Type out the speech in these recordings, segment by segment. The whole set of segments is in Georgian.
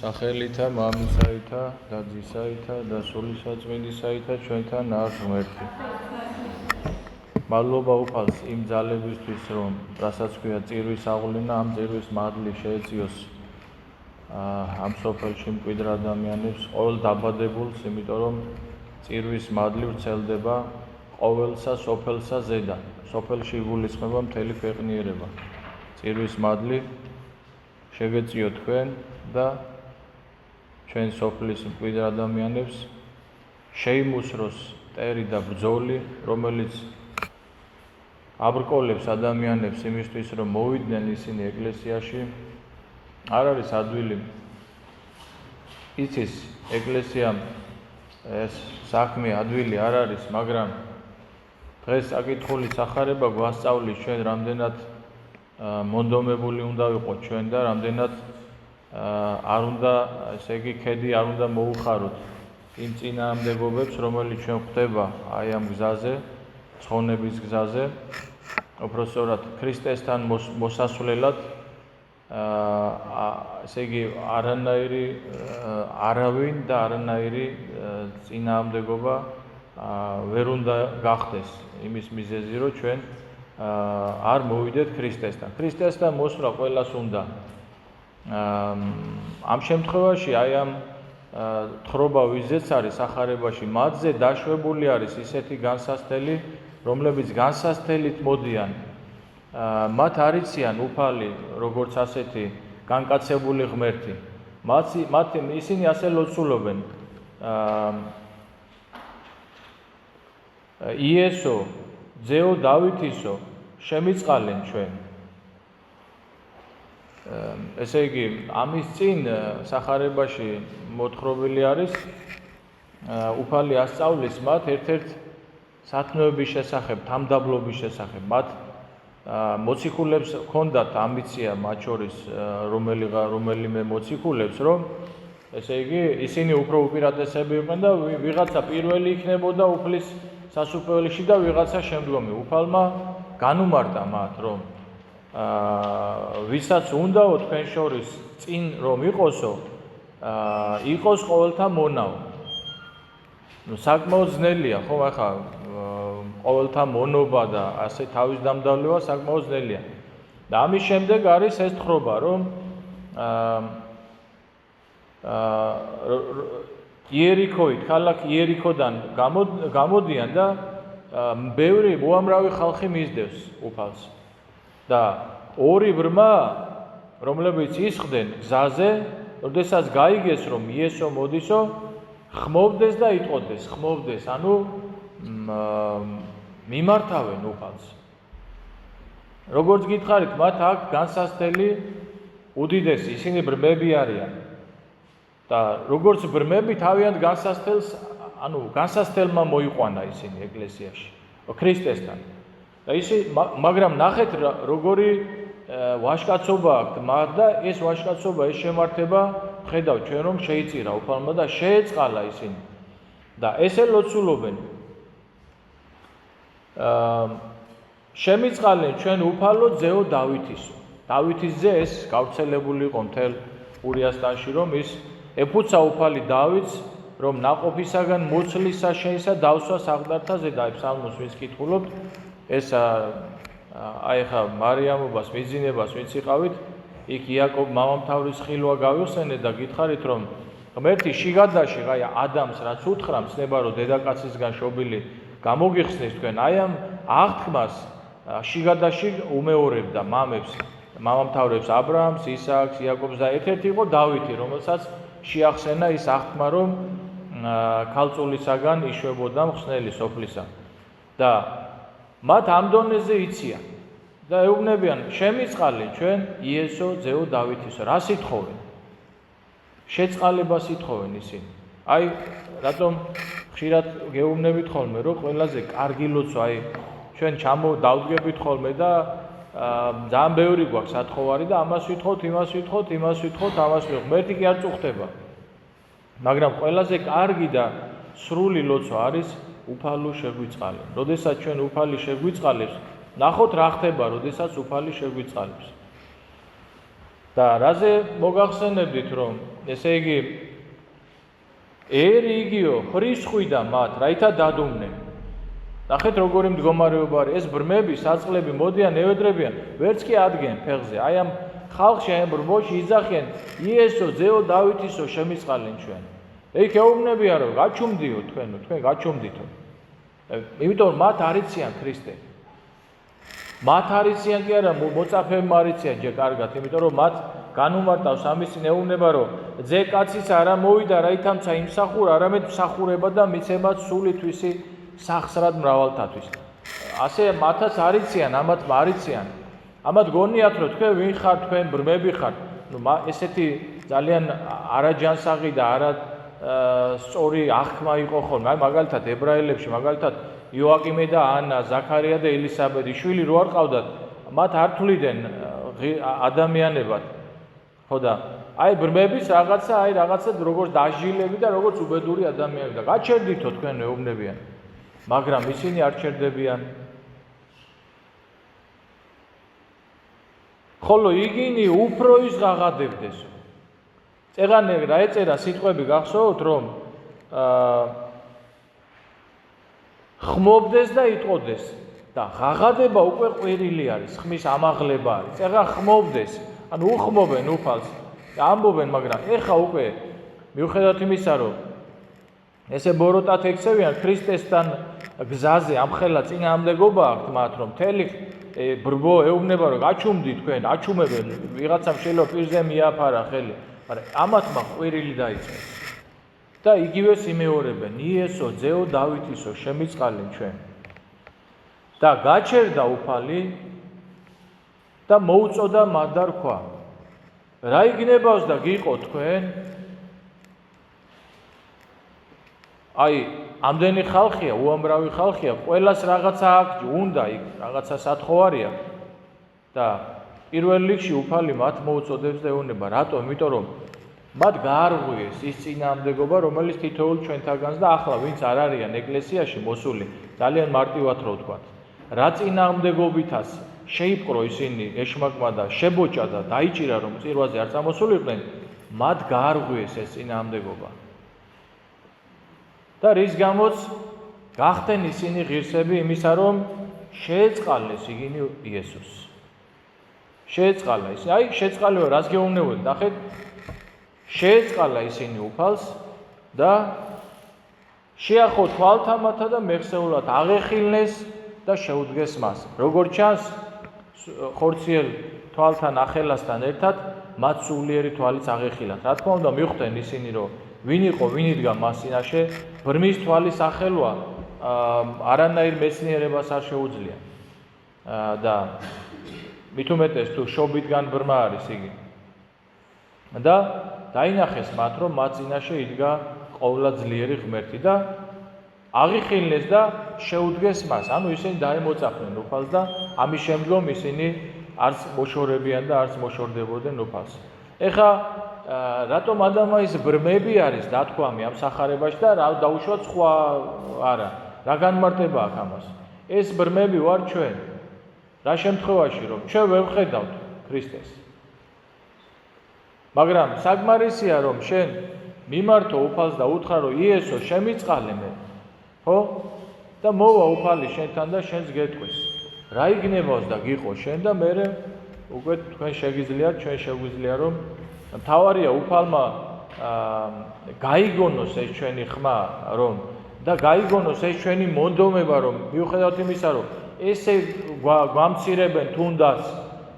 სახელითა მამისაითა და ძისაითა და სულისაწმინდისაითა ჩვენთან არ ღმერთი. მადლობა უფალს იმ ძალებისთვის, რომ რასაც ქვია წირვის აღვლენა, ამ წირვის მადლი შეეწიოს ამ სოფელში მკვიდრ ადამიანებს, ყოველ დაბადებულს, იმიტომ რომ წირვის მადლი ვრცელდება ყოველსა სოფელსა ზედა. სოფელში იგულისხმება მთელი ქვეყნიერება. წირვის მადლი შეგეწიო თქვენ და ჩვენ სოფლის მკვიდრ ადამიანებს შეიმუსროს ტერი და ბრძოლი, რომელიც აბრკოლებს ადამიანებს იმისთვის, რომ მოვიდნენ ისინი ეკლესიაში. არ არის ადვილი იცის ეკლესიამ ეს საქმე ადვილი არ არის, მაგრამ დღეს აკითხული სახარება გვასწავლის ჩვენ რამდენად მონდომებული უნდა ვიყოთ ჩვენ და რამდენად არ უნდა, ესე იგი, ქედი არ უნდა მოუხაროთ იმ წინააღმდეგობებს, რომელიც ჩვენ ხვდება აი ამ გზაზე, ცხონების გზაზე, უпростоრად ქრისტესთან მოსასვლელად, ესე იგი, არანაირი არავინ და არანაირი წინააღმდეგობა ვერ უნდა გახდეს იმის მიზეზი, რომ ჩვენ არ მოვიდეთ ქრისტესთან. ქრისტესთან მოსვლა ყველას უნდა. ამ შემთხვევაში აი ამ თხრობა ვიზეც არის სახარებაში, მათზე დაშვებული არის ისეთი განსასწრელი, რომლებიც განსასწრელით მოდიან. მათ არ იციან უფალი, როგორც ასეთი განკაცებული ღმერთი. ისინი ასე ლოცულობენ. იესო, ძეო დავითისო, შემიწყალენ ჩვენ. ესე იგი, ამის წინ სახარებაში მოთხრობილი არის, უფალი ასწავლის მათ ერთ-ერთ სათნოების შესახებ, თამდაბლობის შესახებ. მათ მოციქულებს ჰქონდათ ამბიცია, მათ შორის რომელიმე მოციქულებს, რომ ესე იგი, ისინი უფრო უპირატესები იყვნენ და ვიღაცა პირველი იქნებოდა უფლის სასუფეველში და ვიღაცა შემდგომი. უფალმა განუმარტა მათ, რომ ვისაც უნდაო თქვენ შორის წინ რომ იყოსო, იყოს ყოველთა მონაო. საკმაოდ ძნელია, ხო, ახლა ყოველთა მონობა და ასე თავის დამდავლება საკმაოდ ძნელია. და ამის შემდეგ არის ეს თხრობა, რომ იერიქოით, ქალაქ იერიქოდან გამოდიან და ბევრი უამრავი ხალხი მისდევს უფალს. და ორი ბრმა, რომლებიც ისხდნენ გზაზე, როდესაც გაიგეს, რომ იესო მოდისო, ხმოვდეს და იტყოდეს, ხმოვდეს, ანუ მიმართავენ უფალს. როგორც გითხარით, მათ აქ განსასწრელი უდიდესი, ისინი ბრმები არიან. და როგორც ბრმები თავიანთ განსასწრელს, ანუ განსასწრელმა მოიყვანა ისინი ეკლესიაში, ქრისტესთან. და მაგრამ ნახეთ როგორი ვაჟკაცობა აქვთ მათ და ეს ვაჟკაცობა, ეს შემართება ხედავთ ჩვენ, რომ შეიწირა უფალმა და შეეწყალა ისინი. და ესე ლოცულობენ. შემიწყალენ ჩვენ უფალო ძეო დავითისო. დავითის ძე ეს გავრცელებული იყო მთელ ურიასტანში, რომ ის ეფუცა უფალი დავითს, რომ ნაყოფისაგან მოცლისა შეისა დავსვა საყდართაზე და ფსალმოს ვინც კითხულობთ, ეს აი ხა მარიამობას მიძინებას ვინც იყავით, იქ იაკობ მამამთავრის ხილვა გავიხსენეთ და გითხარით, რომ ღმერთი შიგადაში აი ადამს რაც უთხრა მცნება, რომ დედაკაცისგან შობილი გამოგიხსნეს თქვენ, აი ამ აღთქმას შიგადაში უმეორებდა მამებს, მამამთავრებს აბრაამს, ისააკს, იაკობს და ერთ-ერთი იყო დავითი, რომელსაც შეახსენა ის აღთქმა, რომ ქალწულისაგან იშვებოდა მხსნელი სოფლისა. და მათ ამ დონეზე იციან და ეუბნებიან, შემიწყალენ ჩვენ იესო ძეო დავითისო. რა სიტყვენ? შეწყალებას ითხოვენ ისინი. აი, რატომ ხშირად გეუბნებით ხოლმე, რომ ყველაზე კარგი ლოცვა, აი, ჩვენ დავდგებით ხოლმე და ძალიან ბევრი გვაქვს სათხოვარი და ამას ვითხოვთ, იმას ვითხოვთ, ამას ვითხოვთ. ღმერთი კი არ წუხდება. მაგრამ ყველაზე კარგი და სრული ლოცვა არის უფალო შეგვიწყალებს. როდესაც ჩვენ უფალი შეგვიწყალებს, ნახოთ რა ხდება, როდესაც უფალი შეგვიწყალებს. და რაზე მოგახსენებდით, რომ ესე იგი ერი იგიო ხრისხვიდა მათ, რაითა დადუმდნენ. ნახეთ როგორი მდგომარეობა არის, ეს ბრმები, საწყლები მოდიან, ევედრებიან, ვერც კი ადგენენ ფეხზე. აი ამ ხალხში, აი ამ ბრბოში იძახიან, იესო, ძეო დავითისო, შემიწყალენ ჩვენ. ეგ ეუბნებიან, რომ გაჩუმდიო თქვენო, თქვენ გაჩუმდითო. იმიტომ რომ მათ არიციან ქრისტე. მათ არიციან კი არა, მოწაფეებმა არიციან ჯერ კარგად, იმიტომ რომ მათ განუმარტავს ამის ეუბნება, რომ ძე კაცის არა მოვიდა, რაითამცა იმსახურა, არამედ მსახურება და მიცემა სული თვისი სახსრად მრავალთათვის. ასე მათაც არიციან, ამათმა არიციან. ამათ გონიათ, რომ თქვენ ვინ ხართ, თქვენ ბრმები ხართ. ესეთი ძალიან არაჯანსაღი და არა სწორი აღქმა იყო ხოლმე. აი მაგალითად ებრაელებში, მაგალითად იოაკიმე და ანა, ზაქარია და ელისაბედი შვილი რო არ ყავდათ, მათ არ თვლიდნენ ადამიანებად. ხო და აი ბრმების რაღაცა, აი რაღაცა როგორც დაჟილები და როგორც უბედური ადამიანები და გაჩერდითო თქვენ ეუბნებიან. მაგრამ ისინი არ ჩერდებიან. ხოლო იგინი უფრო ის ღაღადებდეს. წეღანე რა ეწერა სიტყვები გახსოვთ რომ ხმობდეს და იტყოდეს და ღაღადება უკვე ყვირილი არის, ხმის ამაღლება არის. წეღან ხმობდეს, ანუ უხმობენ უფალს და ამბობენ, მაგრამ ეხა უკვე მიუხედავად იმისა, რომ ესე ბოროტად ექცევიან ქრისტესთან გზაზე ამხელა წინააღმდეგობა აქვთ მათ, რომ მთელი ბრბო ეუბნება, რომ გაჩუმდი თქვენ, აჩუმებენ, ვიღაცამ შეიძლება პირზე მიაფარა ხელი, მაგრამ ამათმა ყვირილი დაიწყეს. და იგივეს იმეორებენ, იესო, ძეო დავითისო, შემიწყალენ ჩვენ. და გაჩერდა უფალი და მოუწოდა მათ და რქვა, რა იგნებავს და გიყო თქვენ? აი, ამდენი ხალხია, უამრავი ხალხია, ყველას რაღაცა აქვს, უნდა იქ რაღაცა სათხოვარია და პირველ რიგში უფალი მათ მოუწოდებს და ეუბნება, რატომ? იმიტომ რომ მათ გაარღვიეს ის წინააღმდეგობა, რომელიც თითოეულ ჩვენთაგანს და ახლა ვინც არ არიან ეკლესიაში მოსული, ძალიან მარტივად რო ვთქვათ. რა წინააღმდეგობითაც შეიპყრო ისინი ეშმაკმა და შებოჭა და დაიჭირა, რომ წირვაზე არ წამოსულიყვნენ, მათ გაარღვიეს ეს წინააღმდეგობა. და რის გამოც გახდნენ ისინი ღირსები იმისა, რომ შეეწყალეს იგინი იესოს. შეეწყალა ისინი, აი შეეწყალა რას გეუბნებოდი, ნახეთ, შეეწყალა ისინი უფალს და შეახო თვალთამათა და მეხსეულად აღეხილნეს და შეუდგეს მას. როგორც ჩანს, ხორციელ თვალთან ახელასთან ერთად მათ სულიერი თვალიც აღეხილათ. რა თქმა უნდა, მიხვდნენ ისინი, რომ ვინ იყო, ვინ იდგა მას წინაშე, ბრმის თვალის ახელვა არანაირ მეცნიერებას არ შეუძლია. და მით უმეტეს თუ შობიდან ბრმა არის იგი. და დაინახეს მათ, რომ მათ წინაშე იდგა ყოვლადძლიერი ღმერთი და აღიხილნეს და შეუდგეს მას. ანუ ისინი დაემოწაფნენ უფალს და ამის შემდგომ ისინი არც მოშორებიან და არც მოშორდებოდნენ უფალს. ეხა რატომ ადამა ის ბრმები არის დათქვამი ამ სახარებაში და რა დაუშვათ სხვა არა. რა განმარტება აქვს ამას? ეს ბრმები ვარ ჩვენ. რა შემთხვევაში რომ ჩვენ ვერ ვხედავთ ქრისტეს. მაგრამ საკმარისია რომ შენ მიმართო უფალს და უთხრა რომ იესო შემიწყალე მე. ხო? და მოვა უფალი შენთან და შენს გეტყვის. რა იგნებავს და გიყო შენ და მე უკვე თქვენ შეგიძლიათ, ჩვენ შეგვიძლია რომ მთავარია უფალმა გაიგონოს ეს ჩვენი ხმა რომ და გაიგონოს ეს ჩვენი მონდომება რომ მიუხედავად იმისა რომ ესე გვამცირებენ თუნდაც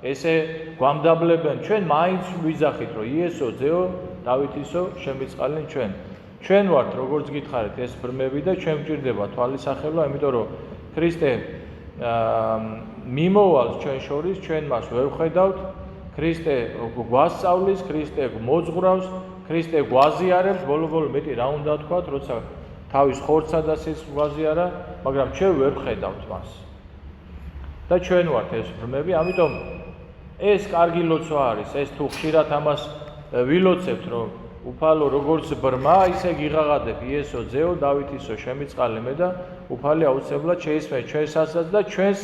ესე გვამდაბლებენ ჩვენ მაინც ვიძახით რომ იესო ძეო დავითისო შემიწყალენ ჩვენ. ჩვენ ვართ როგორც გითხარით ეს ბრმები და ჩვენ გვჭირდება თვალის ახელვა, იმიტომ რომ ქრისტე მიმოვალს ჩვენ შორის, ჩვენ მას ვერ ვხედავთ. ქრისტე გვასწავლის, ქრისტე მოძღვრავს, ქრისტე გვაზიარებს, ბოლო-ბოლო მეტი რა უნდა თქვათ, როცა თავის ხორცსა და სისხლს გვაზიარა, მაგრამ ჩვენ ვერ ვხედავთ მას. და ჩვენ ვართ ეს ბრმები, ამიტომ ეს კარგი ლოცვა არის, ეს თუ ხშირად ამას ვილოცებთ, რომ უფალო როგორც ბრმა, ისე გიღაღადებ იესო ძეო დავითისო შემიწყალე მე და უფალი აუცილებლად შეისმე ჩვენსაც და ჩვენს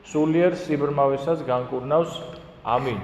სულიერ სიბრმავესაც განკურნავს. ამინ.